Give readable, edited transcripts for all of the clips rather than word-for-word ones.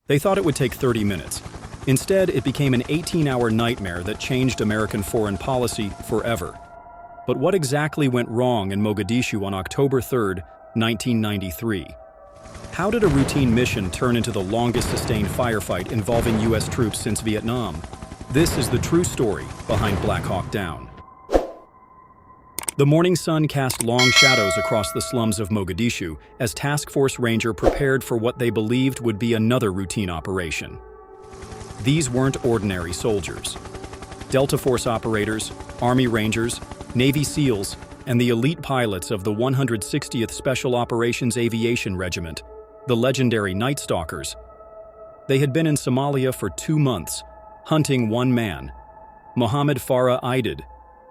They thought it would take 30 minutes. Instead, it became an 18-hour nightmare that changed American foreign policy forever. But what exactly went wrong in Mogadishu on October 3, 1993? How did a routine mission turn into the longest sustained firefight involving U.S. troops since Vietnam? This is the true story behind Black Hawk Down. The morning sun cast long shadows across the slums of Mogadishu as Task Force Ranger prepared for what they believed would be another routine operation. These weren't ordinary soldiers. Delta Force operators, Army Rangers, Navy SEALs, and the elite pilots of the 160th Special Operations Aviation Regiment, the legendary Night Stalkers. They had been in Somalia for 2 months, hunting one man, Mohamed Farrah Aidid,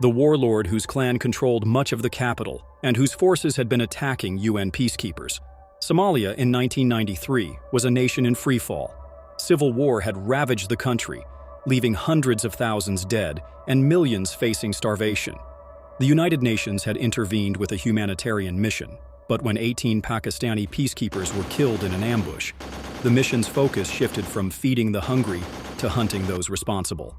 the warlord whose clan controlled much of the capital and whose forces had been attacking UN peacekeepers. Somalia in 1993 was a nation in freefall. Civil war had ravaged the country, leaving hundreds of thousands dead and millions facing starvation. The United Nations had intervened with a humanitarian mission, but when 18 Pakistani peacekeepers were killed in an ambush, the mission's focus shifted from feeding the hungry to hunting those responsible.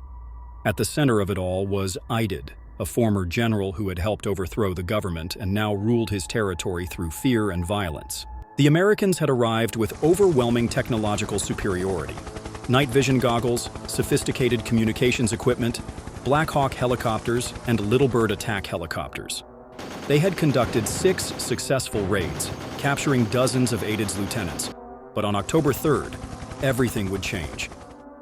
At the center of it all was Aidid, a former general who had helped overthrow the government and now ruled his territory through fear and violence. The Americans had arrived with overwhelming technological superiority. Night vision goggles, sophisticated communications equipment, Black Hawk helicopters, and Little Bird attack helicopters. They had conducted 6 successful raids, capturing dozens of Aidid's lieutenants. But on October 3rd, everything would change.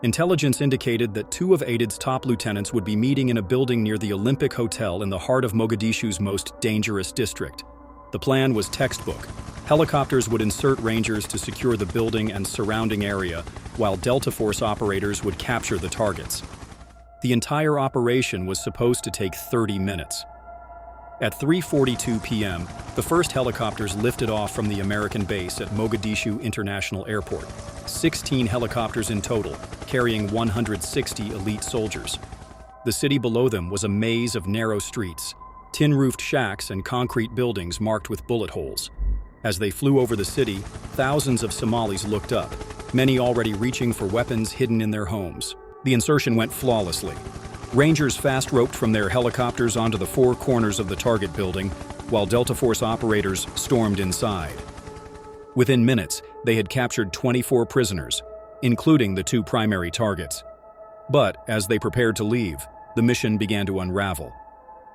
Intelligence indicated that 2 of Aidid's top lieutenants would be meeting in a building near the Olympic Hotel in the heart of Mogadishu's most dangerous district. The plan was textbook. Helicopters would insert Rangers to secure the building and surrounding area, while Delta Force operators would capture the targets. The entire operation was supposed to take 30 minutes. At 3:42 p.m., the first helicopters lifted off from the American base at Mogadishu International Airport. 16 helicopters in total, carrying 160 elite soldiers. The city below them was a maze of narrow streets, tin-roofed shacks and concrete buildings marked with bullet holes. As they flew over the city, thousands of Somalis looked up, many already reaching for weapons hidden in their homes. The insertion went flawlessly. Rangers fast-roped from their helicopters onto the 4 corners of the target building, while Delta Force operators stormed inside. Within minutes, they had captured 24 prisoners, including the 2 primary targets. But as they prepared to leave, the mission began to unravel.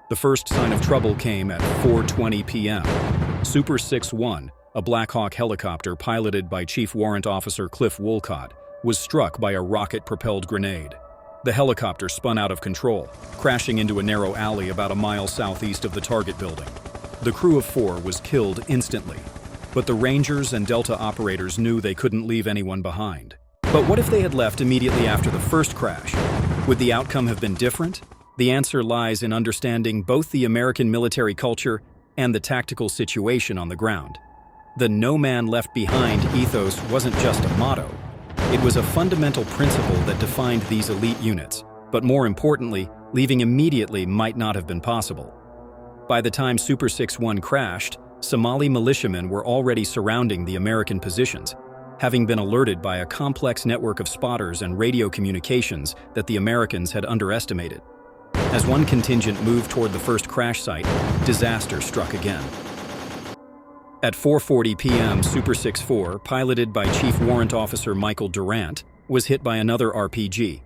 The first sign of trouble came at 4:20 p.m. Super 6-1, a Black Hawk helicopter piloted by Chief Warrant Officer Cliff Woolcott, was struck by a rocket-propelled grenade. The helicopter spun out of control, crashing into a narrow alley about a mile southeast of the target building. The crew of 4 was killed instantly, but the Rangers and Delta operators knew they couldn't leave anyone behind. But what if they had left immediately after the first crash? Would the outcome have been different? The answer lies in understanding both the American military culture and the tactical situation on the ground. The "no man left behind" ethos wasn't just a motto. It was a fundamental principle that defined these elite units, but more importantly, leaving immediately might not have been possible. By the time Super 6-1 crashed, Somali militiamen were already surrounding the American positions, having been alerted by a complex network of spotters and radio communications that the Americans had underestimated. As one contingent moved toward the first crash site, disaster struck again. At 4:40 p.m., Super 6-4, piloted by Chief Warrant Officer Michael Durant, was hit by another RPG.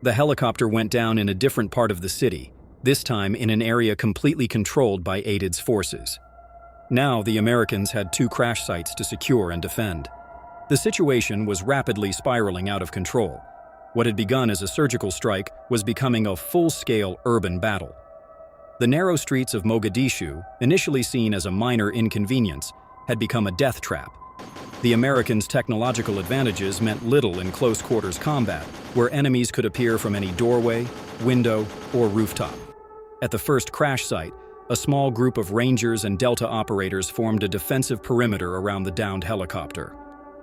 The helicopter went down in a different part of the city, this time in an area completely controlled by Aidid's forces. Now the Americans had 2 crash sites to secure and defend. The situation was rapidly spiraling out of control. What had begun as a surgical strike was becoming a full-scale urban battle. The narrow streets of Mogadishu, initially seen as a minor inconvenience, had become a death trap. The Americans' technological advantages meant little in close-quarters combat, where enemies could appear from any doorway, window, or rooftop. At the first crash site, a small group of Rangers and Delta operators formed a defensive perimeter around the downed helicopter.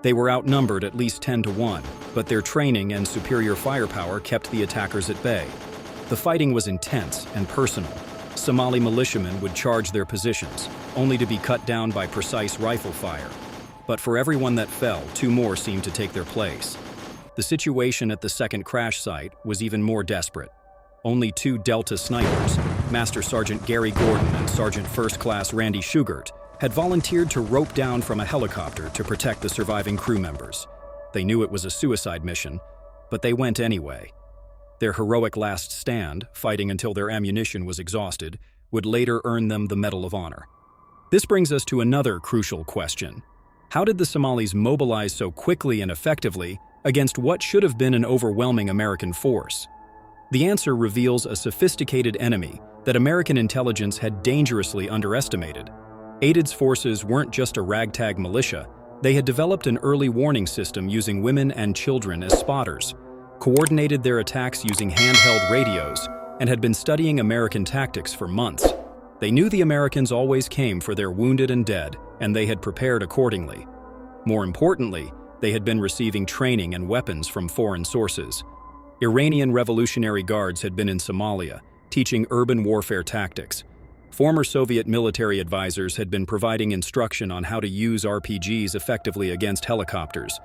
They were outnumbered at least 10-1, but their training and superior firepower kept the attackers at bay. The fighting was intense and personal. Somali militiamen would charge their positions, only to be cut down by precise rifle fire. But for every one that fell, 2 more seemed to take their place. The situation at the second crash site was even more desperate. Only two Delta snipers, Master Sergeant Gary Gordon and Sergeant First Class Randy Shugart, had volunteered to rope down from a helicopter to protect the surviving crew members. They knew it was a suicide mission, but they went anyway. Their heroic last stand, fighting until their ammunition was exhausted, would later earn them the Medal of Honor. This brings us to another crucial question. How did the Somalis mobilize so quickly and effectively against what should have been an overwhelming American force? The answer reveals a sophisticated enemy that American intelligence had dangerously underestimated. Aidid's forces weren't just a ragtag militia. They had developed an early warning system using women and children as spotters, coordinated their attacks using handheld radios, and had been studying American tactics for months. They knew the Americans always came for their wounded and dead, and they had prepared accordingly. More importantly, they had been receiving training and weapons from foreign sources. Iranian Revolutionary Guards had been in Somalia, teaching urban warfare tactics. Former Soviet military advisors had been providing instruction on how to use RPGs effectively against helicopters.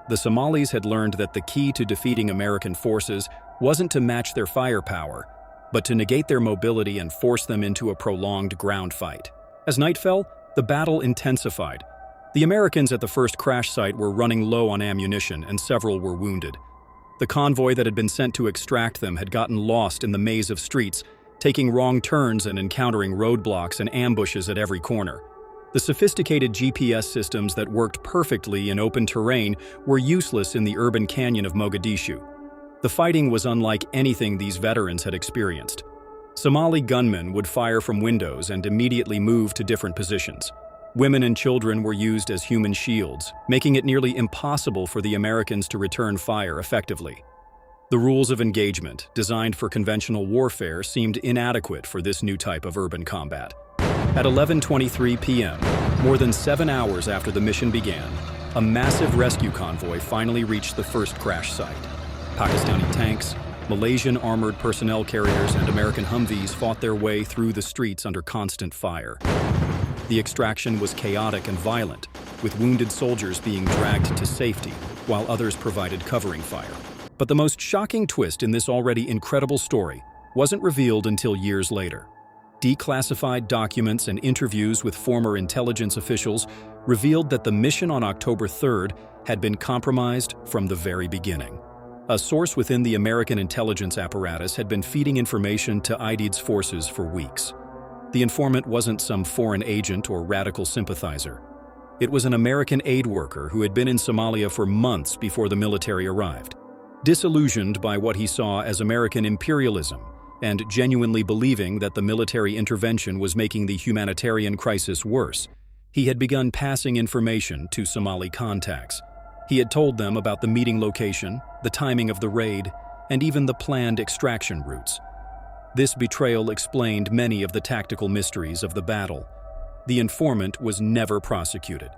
The Somalis had learned that the key to defeating American forces wasn't to match their firepower, but to negate their mobility and force them into a prolonged ground fight. As night fell, the battle intensified. The Americans at the first crash site were running low on ammunition, and several were wounded. The convoy that had been sent to extract them had gotten lost in the maze of streets, taking wrong turns and encountering roadblocks and ambushes at every corner. The sophisticated GPS systems that worked perfectly in open terrain were useless in the urban canyon of Mogadishu. The fighting was unlike anything these veterans had experienced. Somali gunmen would fire from windows and immediately move to different positions. Women and children were used as human shields, making it nearly impossible for the Americans to return fire effectively. The rules of engagement, designed for conventional warfare, seemed inadequate for this new type of urban combat. At 11:23 p.m., more than 7 hours after the mission began, a massive rescue convoy finally reached the first crash site. Pakistani tanks, Malaysian armored personnel carriers, and American Humvees fought their way through the streets under constant fire. The extraction was chaotic and violent, with wounded soldiers being dragged to safety, while others provided covering fire. But the most shocking twist in this already incredible story wasn't revealed until years later. Declassified documents and interviews with former intelligence officials revealed that the mission on October 3rd had been compromised from the very beginning. A source within the American intelligence apparatus had been feeding information to Aidid's forces for weeks. The informant wasn't some foreign agent or radical sympathizer. It was an American aid worker who had been in Somalia for months before the military arrived. Disillusioned by what he saw as American imperialism and genuinely believing that the military intervention was making the humanitarian crisis worse, he had begun passing information to Somali contacts. He had told them about the meeting location, the timing of the raid, and even the planned extraction routes. This betrayal explained many of the tactical mysteries of the battle. The informant was never prosecuted.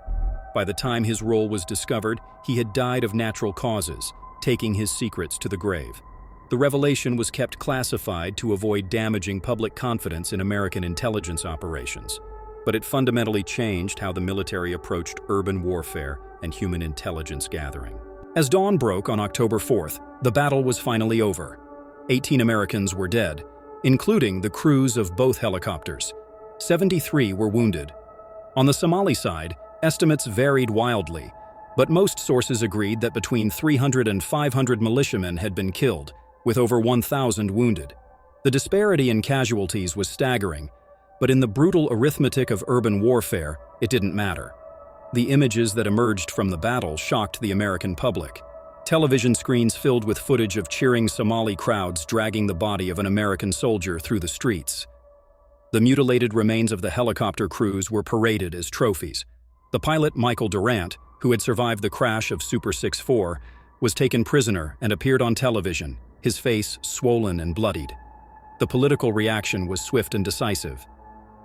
By the time his role was discovered, he had died of natural causes, taking his secrets to the grave. The revelation was kept classified to avoid damaging public confidence in American intelligence operations, but it fundamentally changed how the military approached urban warfare and human intelligence gathering. As dawn broke on October 4th, the battle was finally over. 18 Americans were dead, including the crews of both helicopters. 73 were wounded. On the Somali side, estimates varied wildly, but most sources agreed that between 300 and 500 militiamen had been killed, with over 1,000 wounded. The disparity in casualties was staggering, but in the brutal arithmetic of urban warfare, it didn't matter. The images that emerged from the battle shocked the American public. Television screens filled with footage of cheering Somali crowds dragging the body of an American soldier through the streets. The mutilated remains of the helicopter crews were paraded as trophies. The pilot, Michael Durant, who had survived the crash of Super 6-4, was taken prisoner and appeared on television, his face swollen and bloodied. The political reaction was swift and decisive.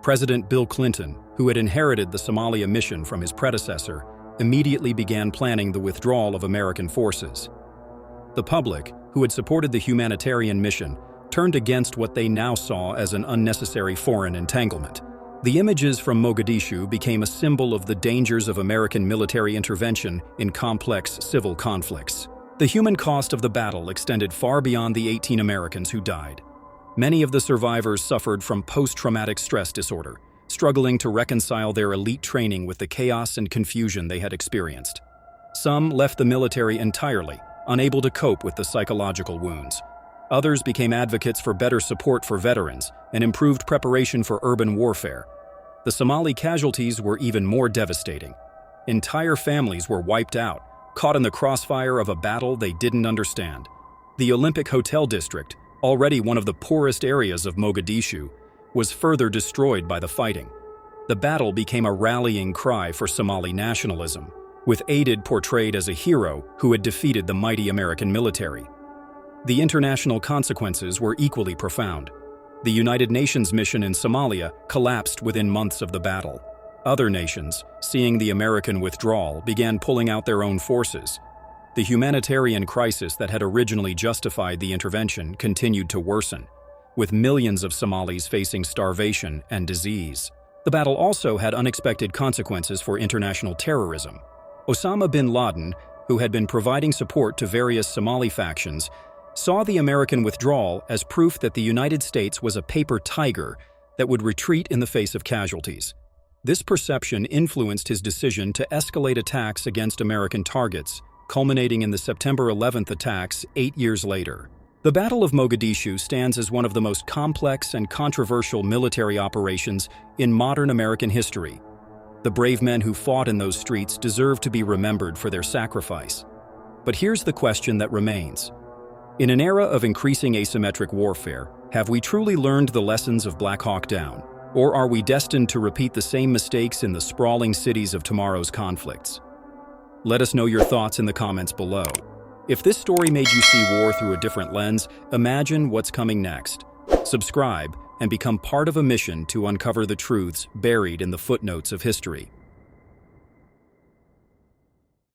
President Bill Clinton, who had inherited the Somalia mission from his predecessor, immediately began planning the withdrawal of American forces. The public, who had supported the humanitarian mission, turned against what they now saw as an unnecessary foreign entanglement. The images from Mogadishu became a symbol of the dangers of American military intervention in complex civil conflicts. The human cost of the battle extended far beyond the 18 Americans who died. Many of the survivors suffered from post-traumatic stress disorder, struggling to reconcile their elite training with the chaos and confusion they had experienced. Some left the military entirely, unable to cope with the psychological wounds. Others became advocates for better support for veterans and improved preparation for urban warfare. The Somali casualties were even more devastating. Entire families were wiped out, caught in the crossfire of a battle they didn't understand. The Olympic Hotel District, already one of the poorest areas of Mogadishu, was further destroyed by the fighting. The battle became a rallying cry for Somali nationalism, with Aidid portrayed as a hero who had defeated the mighty American military. The international consequences were equally profound. The United Nations mission in Somalia collapsed within months of the battle. Other nations, seeing the American withdrawal, began pulling out their own forces. The humanitarian crisis that had originally justified the intervention continued to worsen, with millions of Somalis facing starvation and disease. The battle also had unexpected consequences for international terrorism. Osama bin Laden, who had been providing support to various Somali factions, saw the American withdrawal as proof that the United States was a paper tiger that would retreat in the face of casualties. This perception influenced his decision to escalate attacks against American targets, culminating in the September 11th attacks 8 years later. The Battle of Mogadishu stands as one of the most complex and controversial military operations in modern American history. The brave men who fought in those streets deserve to be remembered for their sacrifice. But here's the question that remains. In an era of increasing asymmetric warfare, have we truly learned the lessons of Black Hawk Down? Or are we destined to repeat the same mistakes in the sprawling cities of tomorrow's conflicts? Let us know your thoughts in the comments below. If this story made you see war through a different lens, imagine what's coming next. Subscribe and become part of a mission to uncover the truths buried in the footnotes of history.